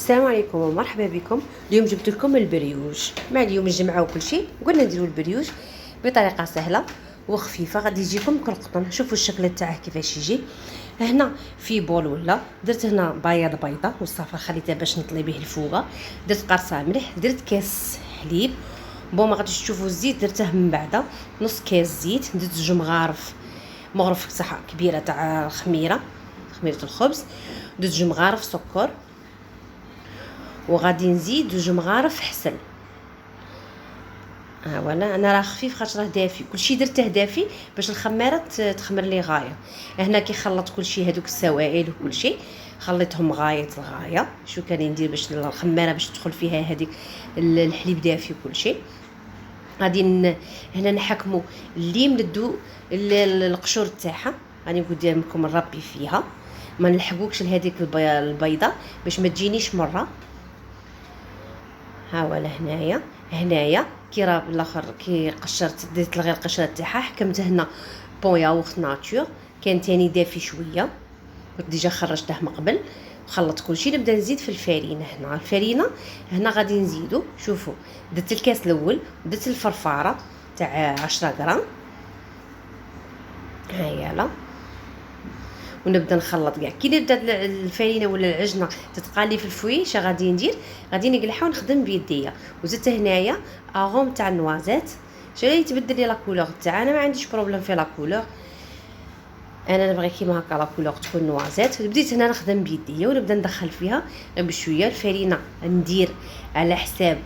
السلام عليكم ومرحبا بكم. اليوم جبت لكم البريوج. مع اليوم الجمعه وكل شيء قلنا نديروا البريوج بطريقه سهله وخفيفه. غادي يجيكم كالقطن. شوفوا الشكل تاعه كيفاش يجي. هنا في بول ولا درت هنا بيضه والصفرا خليتها باش نطلي به الفوقه. درت قرصه ملح، درت كاس حليب. ما غاديش تشوفوا الزيت درته من بعد نص كاس زيت. درت زوج مغرف صح كبيره تاع خميره الخبز. درت زوج مغارف سكر، وغادي نزيد جوج مغارف حسل. ولا انا راه خفيف خاطر راه دافي. كلشي درته دافي باش الخماره تخمر لي غايه. هنا كي خلطت كلشي هذوك السوائل وكلشي خليتهم غايه الغايه. شو كان ندير باش الخماره باش تدخل فيها هذيك الحليب دافي وكلشي. غادي هنا نحكموا الليم ندو القشور تاعها. غادي نقول لكم نربي فيها، ما نلحقوكش لهذيك البيضه باش ما تجينيش مره. ها ولا هنايا كي راه بالاخر كي قشرت درت غير القشره تاعها. حكمت هنا بون ياغورت ناتور كان تاني دافي شويه، كنت ديجا خرجته من قبل. خلطت كلشي. نبدا نزيد في الفرينه. هنا الفرينه هنا غادي نزيدو. شوفوا درت الكاس الاول ودرت الفرفاره تاع 10 غرام. هيا ونبدا نخلط كاع. كي نبدا الفرينه ولا العجنه تتقالي في الفوي اش غادي ندير؟ غادي نقلعها ونخدم بيديا. وزدت هنايا اغوم تاع النوازات. شنو يتبدل لي لا كولور تاع. انا ما عنديش بروبليم في لا كولور، انا نبغي كيما هكا لا كولور تكون نوازات. بديت هنا نخدم بيديا ونبدا ندخل فيها بشويه. الفرينه ندير على حساب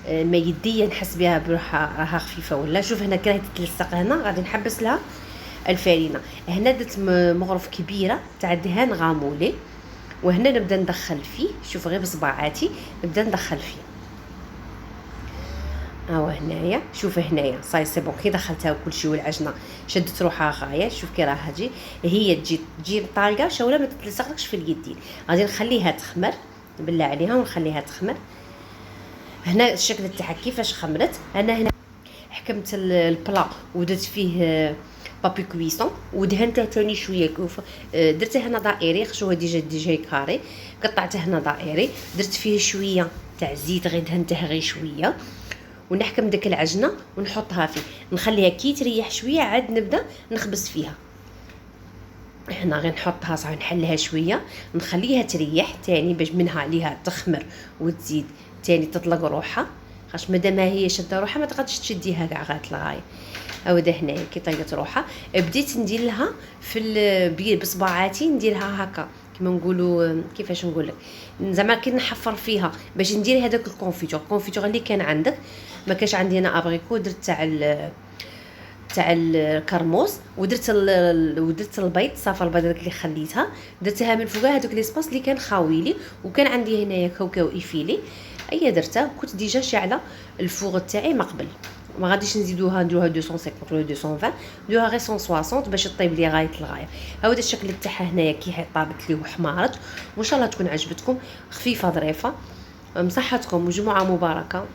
ما يديا نحس بها بروحها راها خفيفه ولا. شوف هنا كراهي تتلصق. هنا غادي نحبس لها الفرينه. هنا درت مغرف كبيره تاع دهان غامولي، وهنا نبدا ندخل فيه. شوف غير بصباعاتي نبدا ندخل فيه. هنايا شوف هنايا صاي سي بون. كي دخلتها وكلشي والعجنه شدت روحها غايه. شوف كي راها تجي هي تجي طالقه شوله ما تتلصقلكش في اليدين. غادي نخليها تخمر بالله عليها ونخليها تخمر. هنا الشكل تاعها كيفاش خمرت. هنا حكمت البلا ودرت فيه بابي كويسون ودهنته ثاني شويه. درته هنا دائري. شو ديجا كاري. قطعته هنا دائري. درت فيه شويه تاع زيت غير دهنته غير شويه. ونحكم ديك العجنه ونحطها فيه. نخليها كي تريح شويه عاد نبدا نخبز فيها. هنا غير نحطها صح نحلها شويه نخليها تريح تاني باش منها عليها تخمر وتزيد تاني تطلق روحها. خاش مادام هي شاده روحها ما تقدرش تشديها كاع غايه لغايه. هاودا هنايا كي طيقت روحها بديت ندير لها في بصباعاتي نديرها هكا كيما نقولوا. كيفاش نقول لك زعما كي نحفر فيها باش ندير هذاك الكونفيتور اللي كان عندك. ما كاش عندي انا ابريكو. درت تاع الكرموز ودرت البيض صافا. البيض اللي خليتها درتها من فوق هذوك لي سباس اللي كان خاويلي. وكان عندي هنايا كاوكاو ايفيلي درته. كنت ديجا شاعله الفوغ تاعي ما قبل. ما غاديش نديروها 250 ولا 220 نديروها غير 160 باش طيب لي غايه الغايه. هاودا الشكل تاعها هنايا كي طابت لي وحمارت. وان شاء الله تكون عجبتكم. خفيفه ظريفه. مصحتكم وجمعه مباركه.